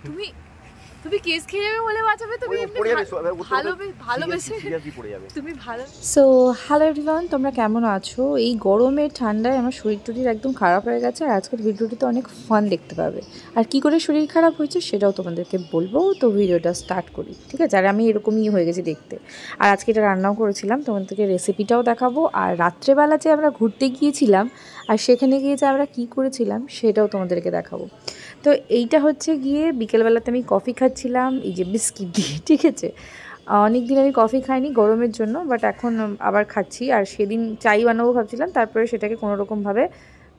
তুমি তুমি কেস খেয়ে যাবে বলে বাঁচাবে, তুমি ভালোবেসে তুমি ভালো। সো হ্যালো এভরিওয়ান, তোমরা কেমন আছো? এই গরমে ঠান্ডায় আমার শরীর টরীর একদম খারাপ হয়ে গেছে। আর আজকের ভিডিওটিতে অনেক ফান দেখতে পাবে। আর কি করে শরীর খারাপ হয়েছে সেটাও তোমাদেরকে বলবো। তো ভিডিওটা স্টার্ট করি, ঠিক আছে? আর আমি এরকমই হয়ে গেছি দেখতে। আর আজকে এটা রান্নাও করেছিলাম, তোমাদেরকে রেসিপিটাও দেখাবো। আর রাত্রেবেলা যে আমরা ঘুরতে গিয়েছিলাম আর সেখানে গিয়ে যে আমরা কী করেছিলাম সেটাও তোমাদেরকে দেখাবো। তো এইটা হচ্ছে গিয়ে বিকেলবেলাতে আমি কফি খাচ্ছিলাম এই যে বিস্কিট দিয়ে, ঠিক আছে? অনেক দিন আমি কফি খাইনি গরমের জন্য, বাট এখন আবার খাচ্ছি। আর সেদিন চাই বানাবো ভাবছিলাম, তারপরে সেটাকে কোনোরকমভাবে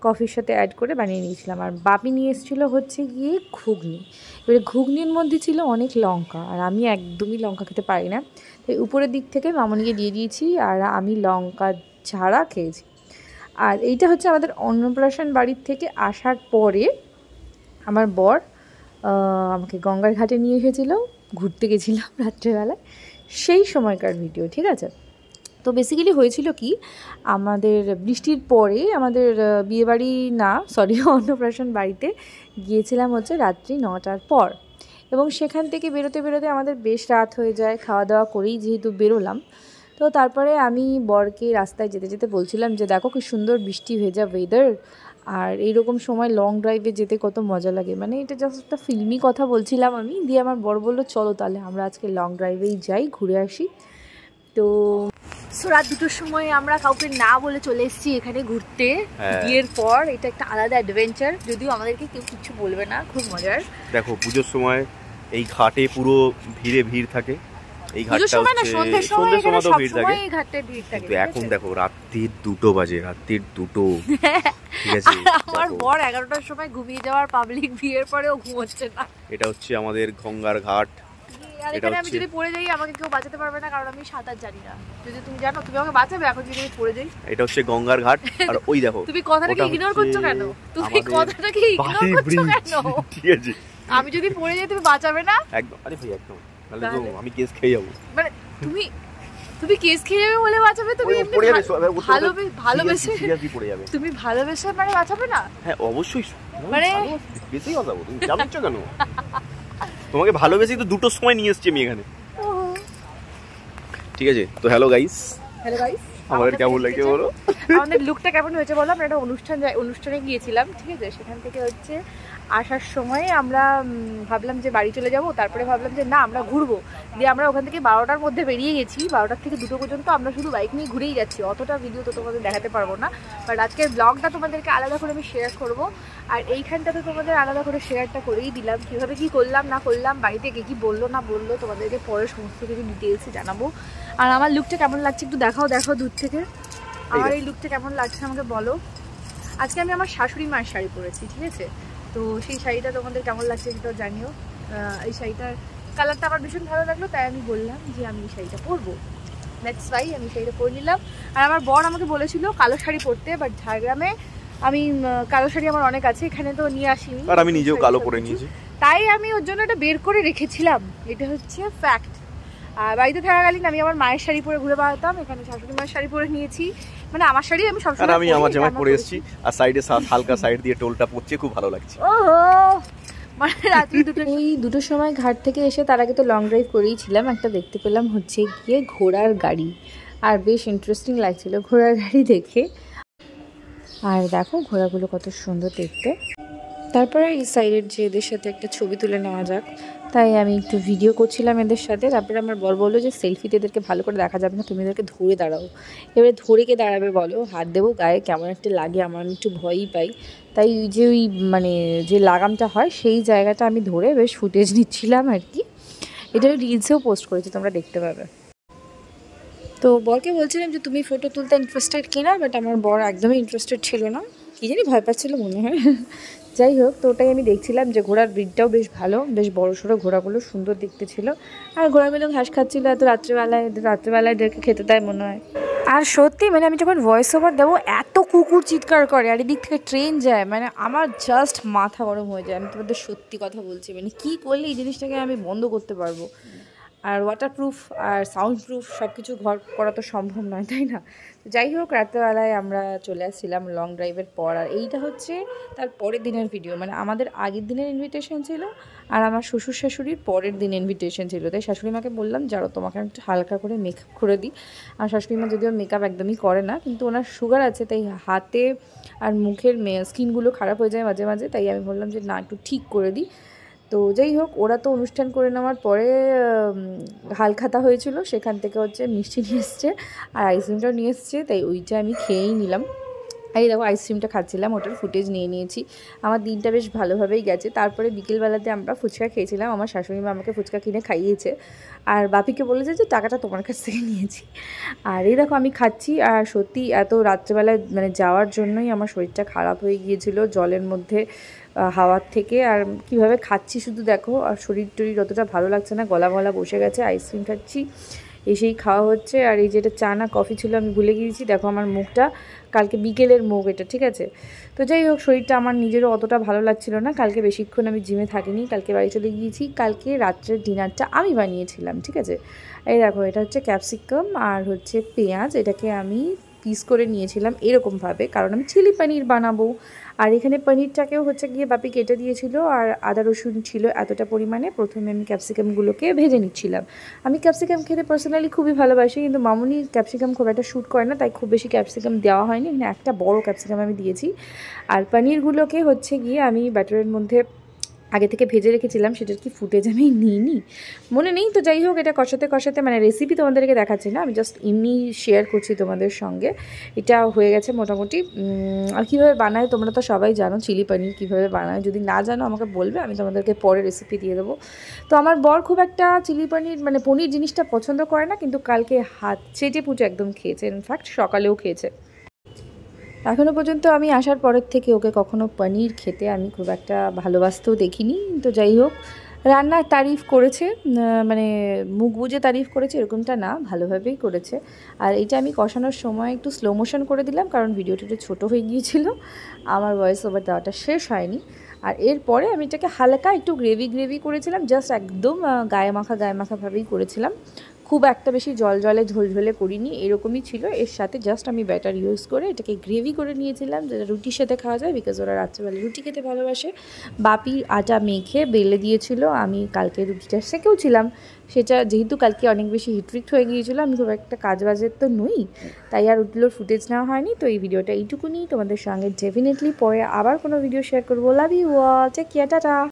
কফির সাথে অ্যাড করে বানিয়ে নিয়েছিলাম। আর বাপি নিয়ে এসেছিলো হচ্ছে গিয়ে ঘুগনি। এবারে ঘুগনির মধ্যে ছিল অনেক লঙ্কা, আর আমি একদমই লঙ্কা খেতে পারি না, তাই উপরের দিক থেকে মামনিকে দিয়ে দিয়েছি আর আমি লঙ্কা ছাড়া খেয়েছি। আর এইটা হচ্ছে আমাদের অন্নপ্রাশন বাড়ির থেকে আসার পরে আমার বর আমাকে গঙ্গার ঘাটে নিয়ে এসেছিল, ঘুরতে গেছিলাম রাত্রেবেলায়, সেই সময়কার ভিডিও, ঠিক আছে? তো বেসিক্যালি হয়েছিল কি, আমাদের বৃষ্টির পরে আমাদের বিয়েবাড়ি না সরি অন্নপ্রাশন বাড়িতে গিয়েছিলাম হচ্ছে রাত্রি 9টার পর, এবং সেখান থেকে বেরোতে বেরোতে আমাদের বেশ রাত হয়ে যায়। খাওয়া দাওয়া করেই যেহেতু বেরোলাম, তো তারপরে আমি বরকে রাস্তায় যেতে যেতে বলছিলাম যে দেখো কি সুন্দর বৃষ্টি ভেজা ওয়েদার, আর এইরকম সময় লং ড্রাইভে যেতে কত মজা লাগে। মানে এটা জাস্ট একটা ফিল্মি কথা বলছিলাম আমি, দিয়ে আমার বর বললো চলো তাহলে আমরা আজকে লং ড্রাইভেই যাই, ঘুরে আসি। তো রাত 2টোর সময় আমরা কাউকে না বলে চলে এসেছি এখানে ঘুরতে। বিয়ের পর এটা একটা আলাদা অ্যাডভেঞ্চার, যদিও আমাদেরকে কেউ কিছু বলবে না, খুব মজার। দেখো পুজোর সময় এই ঘাটে পুরো ভিড় থাকে। এই ঘাটটা সন্ধ্যের সময় তো ভিড় থাকে, এই ঘাটে ভিড় থাকে। এখন দেখো রাত্রির 2টো বাজে, রাত্রির 2টো, ঠিক আছে? আমার বর 11টার সময় ঘুমিয়ে যাওয়ার পাবলিক বিয়ের পরেও ঘুমোচ্ছে না। এটা হচ্ছে আমাদের গঙ্গার ঘাট। এখানে আমি যদি পড়ে যাই আমাকে কেউ বাঁচাতে পারবে না, কারণ আমি সাঁতার জানি না। যদি তুমি জানো তুমি আমাকে বাঁচাবে, এখন যদি আমি পড়ে যাই। এটা হচ্ছে গঙ্গার ঘাট। আর ওই দেখো তুমি কথাটাকে ইগনোর করছো কেন? তুমি কথাটাকে ইগনোর করছো কেন? ঠিক আছে, আমি যদি পড়ে যাই তুমি বাঁচাবে না? একদম। আরে ভাই একদম, তাহলে তো আমি কেস খেয়ে যাবো। মানে তুমি কেস খেয়ে যাবে বলে বাঁচাবে? তুমি ভালোবেসে পড়ে যাবে, তুমি ভালোবেসে মানে বাঁচাবে না? হ্যাঁ অবশ্যই, মানে বেশি বাঁচাবো। তুমি জানছ কেন? তোমাকে ভালোবেসেই তো 2টোর সময় নিয়ে এসেছি আমি এখানে, ঠিক আছে? তো হ্যালো গাইস, আমাদের কেমন লাগছে বলো? আমাদের লুকটা কেমন হয়েছে বলো? আমরা একটা অনুষ্ঠানে গিয়েছিলাম, ঠিক আছে? সেখান থেকে হচ্ছে আসার সময় আমরা ভাবলাম যে বাড়ি চলে যাব, তারপরে ভাবলাম যে না আমরা ঘুরবো, দিয়ে আমরা ওখান থেকে 12টার মধ্যে বেরিয়ে গেছি। 12টার থেকে 2টো পর্যন্ত আমরা শুধু বাইক নিয়ে ঘুরেই যাচ্ছি। অতটা ভিডিও তো তোমাদের দেখাতে পারবো না, বাট আজকের ব্লগটা তোমাদেরকে আলাদা করে আমি শেয়ার করব। আর এইখানটাতে তোমাদের আলাদা করে শেয়ারটা করেই দিলাম, কীভাবে কী করলাম না করলাম, বাড়িতে কে কী বললো না বললো তোমাদেরকে পরে সমস্ত কিছু ডিটেলসে জানাবো। আর আমার লুকটা কেমন লাগছে একটু দেখাও দূর থেকে। আমার এই লুকটা কেমন লাগছে আমাকে বলো। আজকে আমি আমার শাশুড়ি মায়ের শাড়ি পরেছি, ঠিক আছে? তো সেই শাড়িটা তোমাদের কেমন লাগছে সেটাও জানিও। এই শাড়িটার কালারটা আমার ভীষণ ভালো লাগলো, তাই আমি বললাম যে আমি এই শাড়িটা পরবো। দ্যাটস ওয়াই আমি শাড়িটা পরে নিলাম। আর আমার বর আমাকে বলেছিল কালো শাড়ি পরতে, বাট ঝাড়গ্রামে আমি কালো শাড়ি আমার অনেক আছে, এখানে তো নিয়ে আসিনি, আর আমি নিজেও কালো পরে নিয়েছি, তাই আমি ওর জন্য এটা বের করে রেখেছিলাম। এটা হচ্ছে ফ্যাক্ট। আর বাড়িতে থাকাকালীন আমি আমার মায়ের শাড়ি পরে ঘুরে বেড়াতাম, এখানে শাশুড়ি মায়ের শাড়ি পরে নিয়েছি। মানে আমার শাড়ি আমি সবসময় আমি আমার জামা পরে এসেছি, আর সাইডে হালকা সাইড দিয়ে টোলটা পড়ছে, খুব ভালো লাগছে। ওহো, মানে রাত্রি 2টোর সময় ঘাট থেকে এসে তার আগে তো লং ড্রাইভ করেইছিলাম, একটা দেখতে পেলাম হচ্ছে গিয়ে ঘোড়ার গাড়ি, আর বেশ ইন্টারেস্টিং লাগছিল ঘোড়ার গাড়ি দেখে। আর দেখো ঘোড়াগুলো কত সুন্দর দেখতে। তারপরে এই সাইডের যে এদের সাথে একটা ছবি তুলে নেওয়া যাক, তাই আমি একটু ভিডিও করছিলাম এদের সাথে। তারপরে আমার বর বললো যে সেলফিতে এদেরকে ভালো করে দেখা যাবে না, তুমি এদেরকে ধরে দাঁড়াও। এবারে ধরে কে দাঁড়াবে বলো? হাত দেবো গায়ে, কেমন একটা লাগে, আমার একটু ভয়ই পাই। তাই যে ওই মানে যে লাগামটা হয় সেই জায়গাটা আমি ধরে বেশ ফুটেজ নিচ্ছিলাম আর কি। এটা আমি রিলসেও পোস্ট করেছি, তোমরা দেখতে পাবে। তো বরকে বলছিলাম যে তুমি ফটো তুলতে ইন্টারেস্টেড কিনা, বাট আমার বর একদমই ইন্টারেস্টেড ছিল না, কী জানি ভয় পাচ্ছিল মনে হয়। যাই হোক, তো ওটাই আমি দেখছিলাম যে ঘোড়ার ব্রিডটাও বেশ ভালো, বেশ বড়ো সড়ো ঘোড়াগুলো সুন্দর দেখতে ছিল। আর ঘোড়াগুলো ঘাস খাচ্ছিলো, এত রাত্রেবেলায় এদেরকে খেতে দেয় মনে হয়। আর সত্যি মানে আমি যখন ভয়েস ওভার দেবো এত কুকুর চিৎকার করে, আর এদিক থেকে ট্রেন যায়, মানে আমার জাস্ট মাথা গরম হয়ে যায়। আমি তোমাদের সত্যি কথা বলছি, মানে কী করলে এই জিনিসটাকে আমি বন্ধ করতে পারবো। আর ওয়াটারপ্রুফ আর সাউন্ড প্রুফ সব কিছু ঘর করা তো সম্ভব নয়, তাই না? যাই হোক, রাত্রেবেলায় আমরা চলে আসছিলাম লং ড্রাইভের পর। আর এইটা হচ্ছে তার পরের দিনের ভিডিও, মানে আমাদের আগের দিনের ইনভিটেশন ছিল আর আমার শ্বশুর শাশুড়ির পরের দিন ইনভিটেশন ছিল। তাই শাশুড়ি মাকে বললাম যারা তোমাকে একটু হালকা করে মেকআপ করে দিই। আর শাশুড়ি মা যদিও মেকআপ একদমই করে না, কিন্তু ওনার সুগার আছে, তাই হাতে আর মুখের স্কিনগুলো খারাপ হয়ে যায় মাঝে মাঝে, তাই আমি বললাম যে না, একটু ঠিক করে দিই। তো যাই হোক, ওরা তো অনুষ্ঠান করে নেওয়ার পরে হালখাতা হয়েছিল, সেখান থেকে হচ্ছে মিষ্টি নিয়ে এসছে আর আইসক্রিমটাও নিয়ে এসছে, তাই ওইটা আমি খেয়েই নিলাম। এই দেখো আইসক্রিমটা খাচ্ছিলাম, ওটার ফুটেজ নিয়ে নিয়েছি। আমার দিনটা বেশ ভালোভাবেই গেছে। তারপরে বিকেলবেলাতে আমরা ফুচকা খেয়েছিলাম, আমার শাশুড়ি মা আমাকে ফুচকা কিনে খাইয়েছে আর বাপিকে বলেছে যে টাকাটা তোমার কাছ থেকে নিয়েছি। আর এই দেখো আমি খাচ্ছি, আর সত্যি এত রাত্রেবেলায় মানে যাওয়ার জন্যই আমার শরীরটা খারাপ হয়ে গিয়েছিল জলের মধ্যে হাওয়ার থেকে। আর কিভাবে খাচ্ছি শুধু দেখো, আর শরীর টরীর অতটা ভালো লাগছে না, গলা গলা বসে গেছে। আইসক্রিম খাচ্ছি, এসেই খাওয়া হচ্ছে। আর এই যেটা চা না কফি ছিল আমি ভুলে গিয়েছি, দেখো আমার মুখটা, কালকে বিকেলের মুখ এটা, ঠিক আছে? তো যাই হোক, শরীরটা আমার নিজেরও অতটা ভালো লাগছিল না। কালকে বেশিক্ষণ আমি জিমে থাকিনি, কালকে বাড়ি চলে গিয়েছি। কালকে রাত্রের ডিনারটা আমি বানিয়েছিলাম, ঠিক আছে? এই দেখো, এটা হচ্ছে ক্যাপসিকাম আর হচ্ছে পেঁয়াজ, এটাকে আমি পিস করে নিয়েছিলাম এরকমভাবে, কারণ আমি চিলি পনির বানাবো। আর এখানে পনিরটাকেও হচ্ছে গিয়ে বাপি কেটে দিয়েছিল, আর আদা রসুন ছিল এতটা পরিমাণে। প্রথমে আমি ক্যাপসিকামগুলোকে ভেজে নিচ্ছিলাম। আমি ক্যাপসিকাম খেতে পার্সোনালি খুবই ভালোবাসি, কিন্তু মামুনি ক্যাপসিকাম খুব একটা শ্যুট করে না, তাই খুব বেশি ক্যাপসিকাম দেওয়া হয়নি। এখানে একটা বড় ক্যাপসিকাম আমি দিয়েছি। আর পনিরগুলোকে হচ্ছে গিয়ে আমি ব্যাটারের মধ্যে আগে থেকে ভেজে রেখেছিলাম, সেটার কি ফুটেজ আমি নিইনি, মনে নেই। তো যাই হোক, এটা কষাতে কষাতে, মানে রেসিপি তোমাদেরকে দেখাচ্ছি না, আমি জাস্ট এমনি শেয়ার করছি তোমাদের সঙ্গে। এটা হয়ে গেছে মোটামুটি। আর কীভাবে বানায় তোমরা তো সবাই জানো, চিলি পনির কীভাবে বানায়। যদি না জানো আমাকে বলবে, আমি তোমাদেরকে পরে রেসিপি দিয়ে দেবো। তো আমার বর খুব একটা চিলি পনির, মানে পনির জিনিসটা পছন্দ করে না, কিন্তু কালকে হাত চেটে পুটে একদম খেয়েছে, ইনফ্যাক্ট সকালেও খেয়েছে। এখনও পর্যন্ত আমি আসার পরের থেকে ওকে কখনো পনির খেতে আমি খুব একটা ভালোবাসতেও দেখিনি। তো যাই হোক, রান্নার তারিফ করেছে, মানে মুখ বুজে তারিফ করেছে এরকমটা না, ভালোভাবেই করেছে। আর এইটা আমি কষানোর সময় একটু স্লো মোশন করে দিলাম, কারণ ভিডিওটা একটু ছোটো হয়ে গিয়েছিল, আমার ভয়েস ওভার দেওয়াটা শেষ হয়নি। আর এরপরে আমি এটাকে হালকা একটু গ্রেভি করেছিলাম, জাস্ট একদম গায়ে মাখাভাবেই করেছিলাম, খুব একটা বেশি জলে ঝোলঝোলে করিনি, এরকমই ছিল। এর সাথে জাস্ট আমি ব্যাটার ইউজ করে এটাকে গ্রেভি করে নিয়েছিলাম, যেটা রুটির সাথে খাওয়া যায়, বিকজ ওরা রাত্রেবেলা রুটি খেতে ভালোবাসে। বাপি আটা মেখে বেলে দিয়েছিল, আমি কালকে রুটিটা সেকেও ছিলাম। সেটা যেহেতু কালকে অনেক বেশি হিটরিক্ট হয়ে গিয়েছিলো, আমি খুব একটা কাজবাজের তো নই, তাই আর ওগুলোর ফুটেজ নেওয়া হয়নি। তো এই ভিডিওটা এইটুকুনি, তোমাদের সঙ্গে ডেফিনেটলি পরে আবার কোনো ভিডিও শেয়ার করবো। Love you all, take care, tata.